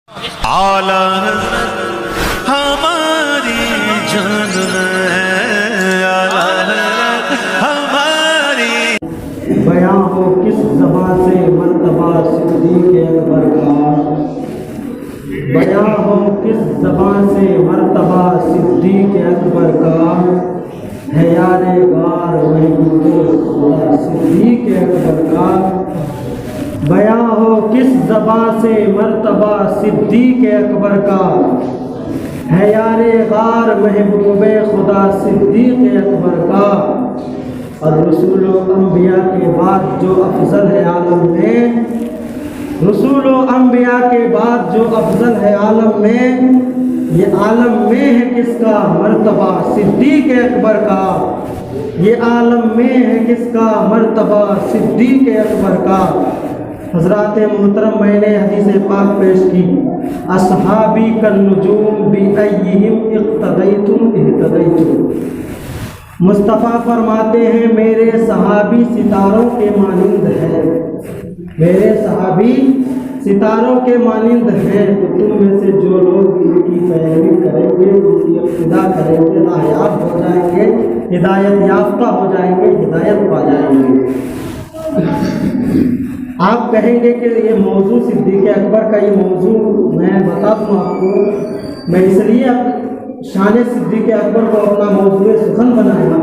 اعلیٰ حضرت ہماری جان ہے، اعلیٰ حضرت ہماری بیاں ہو کس زبان سے مرتبہ صدیق اکبر کا، بیاں ہو کس زبان سے مرتبہ صدیق اکبر کا، ہے یار غار محبوب خدا صدیق اکبر کا، بیاں ہو کس زبان سے مرتبہ صدیق اکبر کا، ہے یار غار محبوب خدا صدیق اکبر کا، اور رسول و انبیاء کے بعد جو افضل ہے عالم میں، رسول و انبیاء کے بعد جو افضل ہے عالم میں، یہ عالم میں ہے کس کا مرتبہ صدیق اکبر کا، یہ عالم میں ہے کس کا مرتبہ صدیق اکبر کا۔ حضرات محترم، میں نے حدیث پاک پیش کی، اصحابی کالنجوم بأیہم اقتدیتم اہتدیتم۔ مصطفیٰ فرماتے ہیں میرے صحابی ستاروں کے مانند ہیں، میرے صحابی ستاروں کے مانند ہیں، تو تم میں سے جو لوگ ان کی پیروی کریں گے، ان کی اقتداء کریں گے، نایاب ہو جائیں گے، ہدایت یافتہ ہو جائیں گے، ہدایت پا جائیں گے۔ آپ کہیں گے کہ یہ موضوع صدیق اکبر کا، یہ موضوع میں بتا دوں آپ کو، میں اس لیے شان صدیق اکبر کو اپنا موضوع سخن بنایا،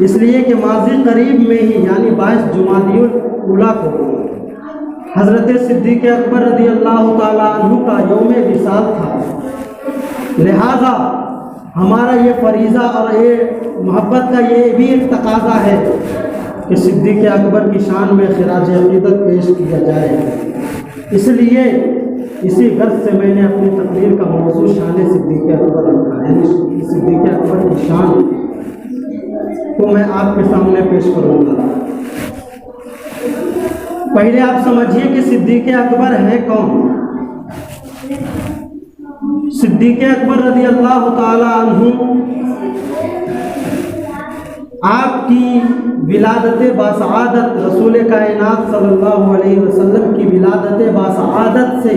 اس لیے کہ ماضی قریب میں ہی یعنی 22 جمادی الاولیٰ کو حضرت صدیق اکبر رضی اللہ تعالیٰ عنہ کا یوم وصال تھا، لہذا ہمارا یہ فریضہ اور یہ محبت کا یہ بھی ایک تقاضا ہے کہ صدیق اکبر کی شان میں خراج عقیدت پیش کیا جائے۔ اس لیے اسی غرض سے میں نے اپنی تقریر کا موضوع شان صدیق اکبر رکھا ہے، صدیق اکبر کی شان کو میں آپ کے سامنے پیش کروں گا۔ پہلے آپ سمجھیے کہ صدیق اکبر ہے کون۔ صدیق اکبر رضی اللہ تعالی عنہ آپ کی ولادت باسعادت، رسول کائنات صلی اللہ علیہ وسلم کی ولادت باسعادت سے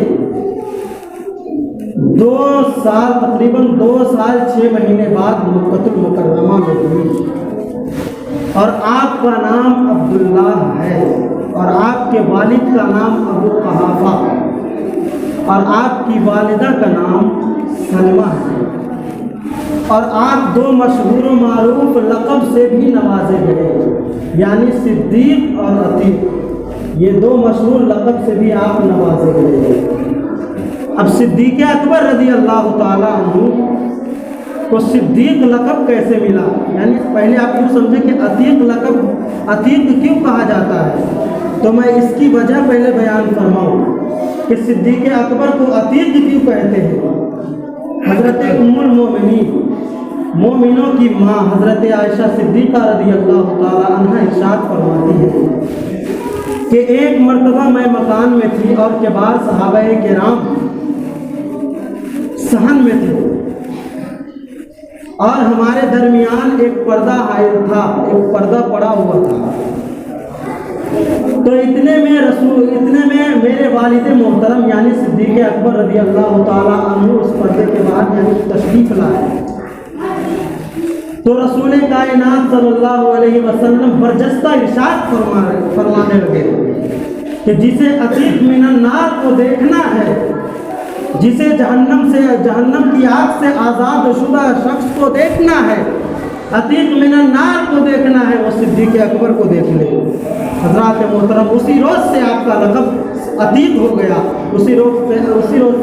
2 سال تقریباً 2 سال 6 مہینے بعد مکۃ المکرمہ میں ہوئی، اور آپ کا نام عبداللہ ہے، اور آپ کے والد کا نام ابو قحافہ، اور آپ کی والدہ کا نام سلمہ ہے، اور آپ 2 مشہور و معروف لقب سے بھی نوازے گئے، یعنی صدیق اور عتیق، یہ 2 مشہور لقب سے بھی آپ نوازے گئے۔ اب صدیق اکبر رضی اللہ تعالیٰ عنہ کو صدیق لقب کیسے ملا؟ یعنی پہلے آپ یوں سمجھیں کہ عتیق لقب عتیق کیوں کہا جاتا ہے، تو میں اس کی وجہ پہلے بیان فرماؤں کہ صدیق اکبر کو عتیق کیوں کہتے ہیں۔ حضرت ام المومنین، مومنوں کی ماں حضرت عائشہ صدیقہ رضی اللہ تعالی عنہ ارشاد فرماتی ہے کہ ایک مرتبہ میں مکان میں تھی اور کبار صحابہ کرام صحن میں تھے، اور ہمارے درمیان ایک پردہ حائل تھا، ایک پردہ پڑا ہوا تھا، تو اتنے میں میرے والد محترم یعنی صدیق اکبر رضی اللہ تعالی عنہ اس پردے کے بعد یعنی تشریف لائے، تو رسول کائنات صلی اللہ علیہ وسلم برجستہ ارشاد فرمانے لگے کہ جسے عتیق من النار کو دیکھنا ہے، جسے جہنم کی آگ سے آزاد شدہ شخص کو دیکھنا ہے، عتیق من النار کو دیکھنا ہے، وہ صدیق اکبر کو دیکھ لے۔ حضرات محترم، اسی روز سے آپ کا لقب عتیق ہو گیا، اسی روز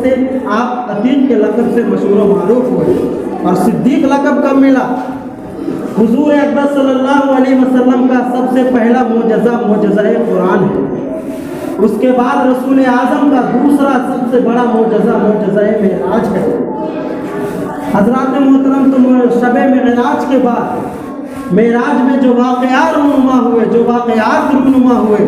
سے آپ عتیق کے لقب سے مشہور و معروف ہوئے۔ اور صدیق لقب کب ملا؟ حضور اکبر صلی اللہ علیہ وسلم کا سب سے پہلا معجزہ قرآن ہے، اس کے بعد رسول اعظم کا دوسرا سب سے بڑا معجزہ معراج ہے۔ حضرات محترم، تو شب معراج کے بعد معراج میں جو واقعات رونما ہوئے،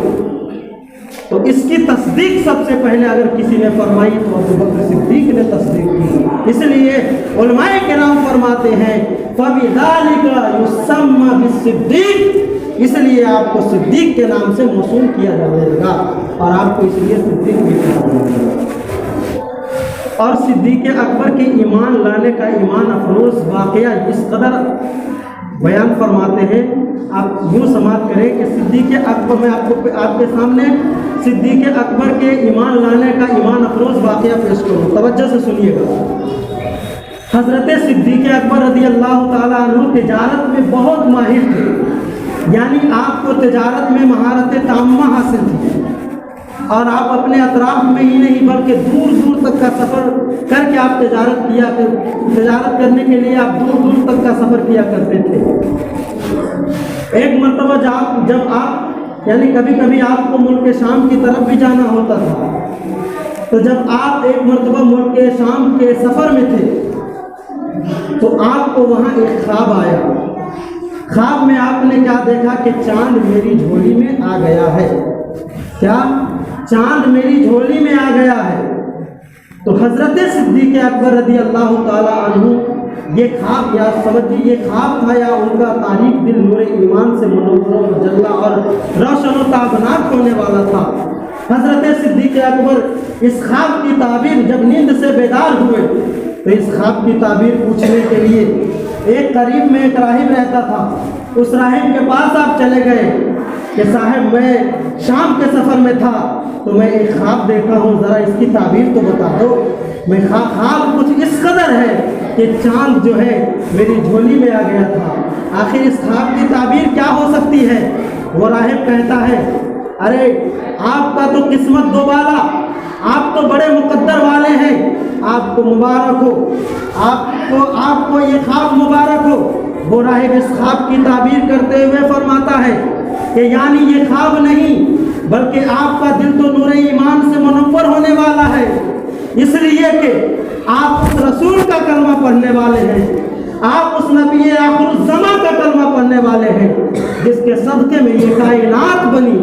تو اس کی تصدیق سب سے پہلے اگر کسی نے فرمائی تو ابو بکر صدیق نے تصدیق کی۔ اس لیے علماء کرام فرماتے ہیں فَبِذَلِكَ يُسَمَّى بِالصِّدِّيقِ، اس لیے آپ کو صدیق کے نام سے موسوم کیا جانے لگا، اور آپ کو اس لیے صدیق بھی کہا جانے لگا۔ اور صدیق اکبر کے ایمان لانے کا ایمان افروز واقعہ اس قدر بیان فرماتے ہیں، آپ یوں سماعت کریں کہ صدیق اکبر، میں آپ کے سامنے صدیق اکبر کے ایمان لانے کا ایمان افروز واقعہ پیش کروں، توجہ سے سنیے گا۔ حضرت صدیق اکبر رضی اللہ تعالیٰ عنہ تجارت میں بہت ماہر تھے، یعنی آپ کو تجارت میں مہارت تامہ حاصل تھی، اور آپ اپنے اطراف میں ہی نہیں بلکہ دور دور تک کا سفر کر کے آپ تجارت کرنے کے لیے آپ دور دور تک کا سفر کیا کرتے تھے۔ ایک مرتبہ جب آپ یعنی کبھی کبھی آپ کو ملک شام کی طرف بھی جانا ہوتا تھا، تو جب آپ ایک مرتبہ ملک شام کے سفر میں تھے تو آپ کو وہاں ایک خواب آیا۔ خواب میں آپ نے کیا دیکھا کہ چاند میری جھولی میں آ گیا ہے۔ کیا؟ چاند میری جھولی میں آ گیا ہے۔ تو حضرت صدیق اکبر رضی اللہ تعالیٰ عنہ یہ خواب، یا سمجھیے یہ خواب تھا یا ان کا تاریخ دل نور ایمان سے منور و مجلہ اور روشن و تابناک ہونے والا تھا۔ حضرت صدیق اکبر اس خواب کی تعبیر، جب نیند سے بیدار ہوئے تو اس خواب کی تعبیر پوچھنے کے لیے ایک قریب میں ایک راہب رہتا تھا، اس راہب کے پاس آپ چلے گئے کہ صاحب میں شام کے سفر میں تھا تو میں ایک خواب دیکھا ہوں، ذرا اس کی تعبیر تو بتا دو۔ میں خواب کچھ اس قدر ہے کہ چاند جو ہے میری جھولی میں آ گیا تھا، آخر اس خواب کی تعبیر کیا ہو سکتی ہے؟ وہ راہب کہتا ہے، ارے آپ کا تو قسمت دوبالا، آپ تو بڑے مقدر والے ہیں، آپ کو مبارک ہو، آپ کو یہ خواب مبارک ہو۔ وہ راہب اس خواب کی تعبیر کرتے ہوئے فرماتا ہے کہ یعنی یہ خواب نہیں بلکہ آپ کا دل تو نور ایمان سے منور ہونے والا ہے، اس لیے کہ آپ اس رسول کا کلمہ پڑھنے والے ہیں، آپ اس نبی آخر الزماں کا کلمہ پڑھنے والے ہیں جس کے صدقے میں یہ کائنات بنی،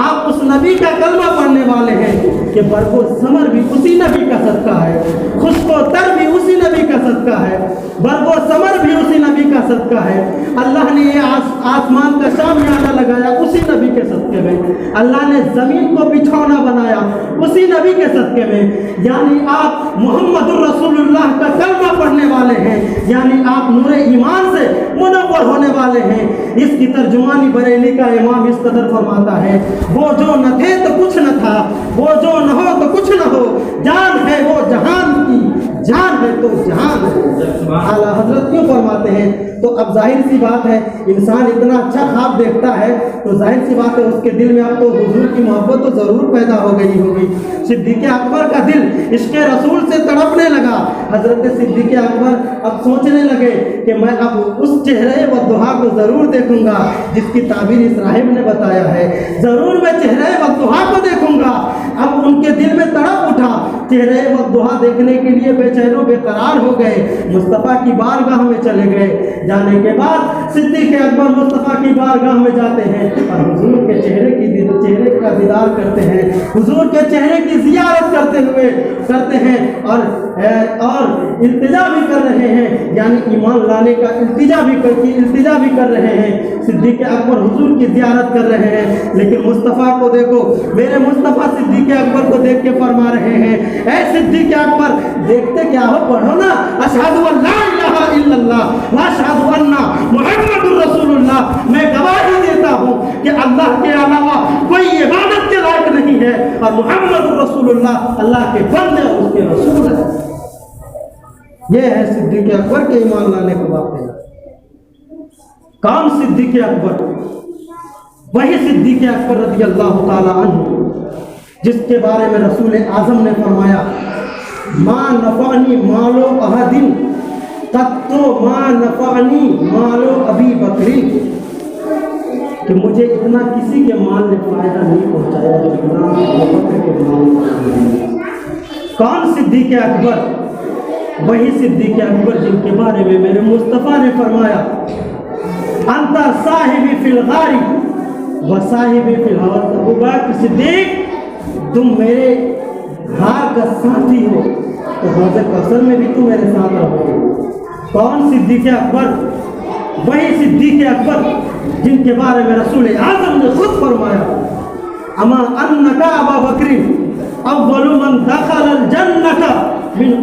آپ اس نبی کا کلمہ پڑھنے والے ہیں کہ برق و ثمر بھی اسی نبی کا صدقہ ہے، خشک و تر بھی اسی نبی کا صدقہ ہے، برق و ثمر بھی اسی نبی کا صدقہ ہے۔ اللہ نے یہ آسمان کا شامیانہ لگایا اسی نبی کے صدقے میں، اللہ نے زمین کو بچھونا بنایا اسی نبی کے صدقے میں، یعنی آپ محمد الرسول اللہ کا کلمہ پڑھنے والے ہیں، یعنی آپ نور ایمان سے منور ہونے والے ہیں۔ اس کی ترجمانی بریلی کا امام اس قدر فرماتا ہے، وہ جو نہ تھے تو کچھ نہ تھا، وہ جو نہ ہو تو کچھ نہ ہو، جان ہے وہ جہان کی، جان ہے تو جہان ہے۔ اعلیٰ حضرت کیوں فرماتے ہیں؟ تو اب ظاہر سی بات ہے انسان اتنا اچھا خواب دیکھتا ہے تو ظاہر سی بات ہے اس کے دل میں اب تو حضور کی محبت تو ضرور پیدا ہو گئی ہوگی۔ صدیق اکبر کا دل عشق رسول سے تڑپنے لگا۔ حضرت صدیق اکبر اب سوچنے لگے کہ میں اب اس چہرے والضحیٰ کو ضرور دیکھوں گا جس کی تعبیر اس راہب نے بتایا ہے، ضرور میں چہرے والضحیٰ کو دیکھوں گا۔ اب ان کے دل میں تڑپ اٹھا، چہرے والضحیٰ دیکھنے کے لیے بے چین و بے قرار ہو گئے، مصطفیٰ کی بارگاہ میں چلے گئے۔ جانے کے بعد صدیق اکبر مصطفیٰ کی بارگاہ میں جاتے ہیں اور حضور کے چہرے کا دیدار کرتے ہیں، حضور کے چہرے کی زیارت کرتے ہیں اور التجا بھی کر رہے ہیں، یعنی ایمان لانے کا التجا بھی کر رہے ہیں۔ صدیق اکبر حضور کی زیارت کر رہے ہیں، لیکن مصطفیٰ کو دیکھو، میرے مصطفیٰ صدیق اکبر کو دیکھ کے فرما رہے ہیں، اے صدیق اکبر دیکھتے کیا ہو، پڑھو نا اشہد ان لا الہ الا اللہ واشہد ان محمد رسول اللہ، میں گواہی دیتا ہوں کہ اللہ کے علاوہ کوئی عبادت کے لائق نہیں ہے اور محمد رسول اللہ اللہ کے بندے اور اس کے رسول ہے۔ یہ ہے صدیق اکبر کے ایمان لانے کا واقعہ۔ کون صدیق اکبر؟ وہی صدیق اکبر رضی اللہ تعالی عنہ جس کے بارے میں رسول اعظم نے فرمایا، ما نفعنی مال احد قط ما نفعنی مال ابی بکر، کہ مجھے اتنا کسی کے مال نے فائدہ نہیں پہنچایا جتنا ابو بکر کے مال نے۔ کون صدیق اکبر؟ وہی صدیق اکبر جن کے بارے میں میرے مصطفیٰ نے فرمایا، انت صاحبی فی الغار و صاحبی فی الحوض، ابو بکر صدیق تم میرے غار کا ساتھی ہو تو حوض کوثر میں بھی تم میرے ساتھ رہو گے۔ کون صدیق اکبر؟ وہی صدیق اکبر جن کے بارے میں رسول اعظم نے خود فرمایا، اما انک ابا بکر اول من دخل الجنۃ من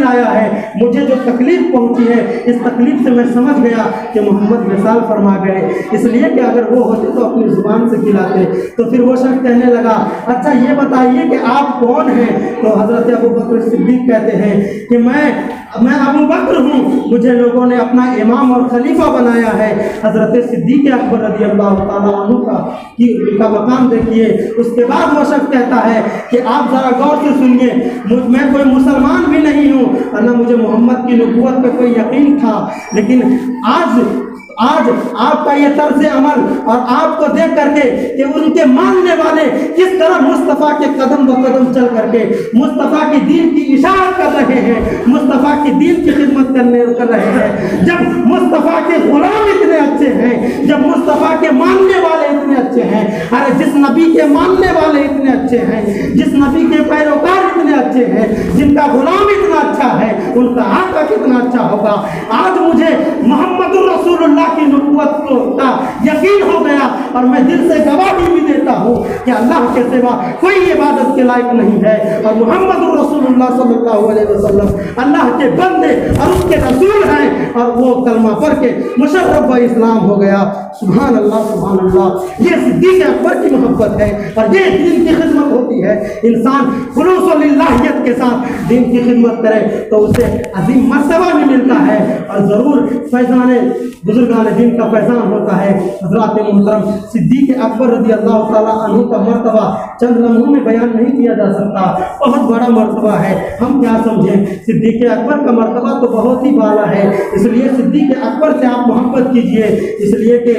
دلایا ہے, مجھے جو تکلیف پہنچی ہے اس تکلیف سے میں سمجھ گیا کہ محمد وصال فرما گئے, اس لیے کہ اگر وہ ہوتے تو اپنی زبان سے کھلاتے. تو پھر وہ شخص کہنے لگا اچھا یہ بتائیے کہ آپ کون ہیں؟ تو حضرت ابو بکر صدیق کہتے ہیں کہ میں ابو بکر ہوں, مجھے لوگوں نے اپنا امام اور خلیفہ بنایا ہے. حضرت صدیق اکبر رضی اللہ تعالیٰ عنہ کا مقام دیکھیے. اس کے بعد وہ شخص کہتا ہے کہ آپ ذرا غور سے سنیے, میں کوئی مسلمان بھی نہیں ہوں, نہ مجھے محمد کی نبوت پہ کوئی یقین تھا, لیکن آج آپ کا یہ طرز عمل اور آپ کو دیکھ کر کے کہ ان کے ماننے والے کس طرح مصطفیٰ کے قدم و قدم چل کر کے مصطفیٰ کی دین کی اشاعت کر رہے ہیں, مصطفیٰ کی دین کی خدمت کر رہے ہیں. جب مصطفیٰ کے غلام اتنے اچھے ہیں, جب مصطفیٰ کے ماننے والے اتنے اچھے ہیں, ارے جس نبی کے ماننے والے اتنے اچھے ہیں, جس نبی کے پیروکار اتنے اچھے ہیں, جن کا غلام اتنا اچھا ہے, ان کا آقا کتنا اچھا ہوگا. آج مجھے محمد رسول اللہ کی نبوت کا یقین ہو گیا اور میں دل سے گواہی بھی دیتا ہوں کہ اللہ کے سوا کوئی عبادت کے لائق نہیں ہے, اور محمد رسول اللہ صلی اللہ علیہ وسلم اللہ کے بندے اور اس کے رسول ہیں, اور وہ کلمہ پڑھ کے مشرف اسلام ہو گیا. سبحان اللہ سبحان اللہ. یہ صدیق اکبر کی محبت ہے اور یہ دین کی خدمت ہوتی ہے. انسان خلوص و للہیت کے ساتھ دین کی خدمت کرے تو اسے عظیم مرتبہ بھی ملتا ہے, اور ضرور فیضان بزرگان دین کا فیضان ہوتا ہے. حضرات محترم, صدیق اکبر رضی اللہ تعالیٰ عنہ کا مرتبہ چند لمحوں میں بیان نہیں کیا جا سکتا, بہت بڑا مرتبہ ہے. ہم کیا سمجھیں, صدیق اکبر کا مرتبہ تو بہت ہی بالا ہے, اس لیے صدیق اکبر سے آپ محبت کیجئے, اس لیے کہ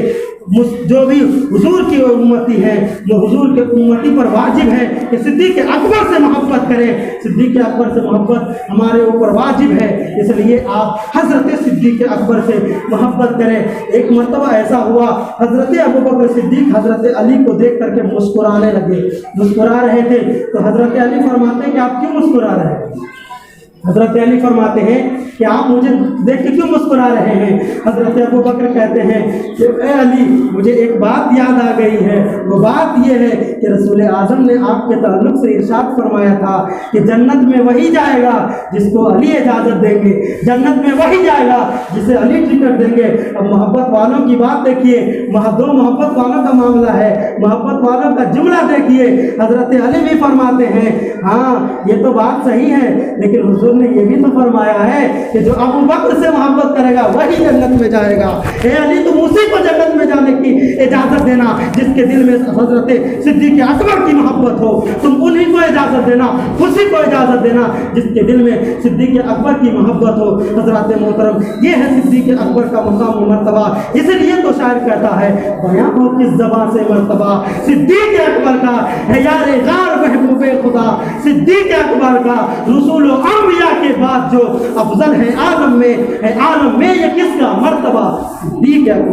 جو بھی حضور کی امتی ہے وہ حضور کے امتی پر واجب ہے کہ صدیق اکبر سے محبت کریں. صدیق اکبر سے محبت ہمارے اوپر واجب ہے, اس لیے آپ حضرت صدیق اکبر سے محبت کریں. ایک مرتبہ ایسا ہوا, حضرت ابو بکر صدیق حضرت علی کو دیکھ کر کے مسکرانے لگے. مسکرا رہے تھے تو حضرت علی فرماتے ہیں کہ آپ کیوں مسکرا رہے ہیں؟ حضرت علی فرماتے ہیں کہ آپ مجھے دیکھ کے کیوں مسکرا رہے ہیں؟ حضرت ابو بکر کہتے ہیں کہ اے علی, مجھے ایک بات یاد آ گئی ہے. وہ بات یہ ہے کہ رسول اعظم نے آپ کے تعلق سے ارشاد فرمایا تھا کہ جنت میں وہی جائے گا جس کو علی اجازت دیں گے, جنت میں وہی جائے گا جسے علی ٹکٹ دیں گے. اب محبت والوں کی بات دیکھیے, دو محبت والوں کا معاملہ ہے, محبت والوں کا جملہ دیکھیے. حضرت علی بھی فرماتے ہیں ہاں یہ تو بات صحیح ہے, لیکن حضور نے یہ بھی تو فرمایا ہے کہ جو ابو بکر سے محبت کرے گا وہی جنت میں جائے گا. اے علی, تم اسی کو جنت میں جانے کی اجازت دینا جس کے دل میں حضرت صدیق اکبر کی محبت ہو. تم انہی کو اجازت دینا, اسی کو اجازت دینا جس کے دل میں صدیق اکبر کی محبت ہو. حضرات محترم, یہ ہے صدیق اکبر کا مقام و مرتبہ. اس لیے تو شاعر کہتا ہے بیاں ہو کس زبان سے مرتبہ صدیق اکبر کا ہے یار غار محبوب خدا. صدیق اکبر کا رسول و انبیاء کے بعد جو افضل ہے عالم میں یہ کس کا مرتبہ؟ صدیق اکبر.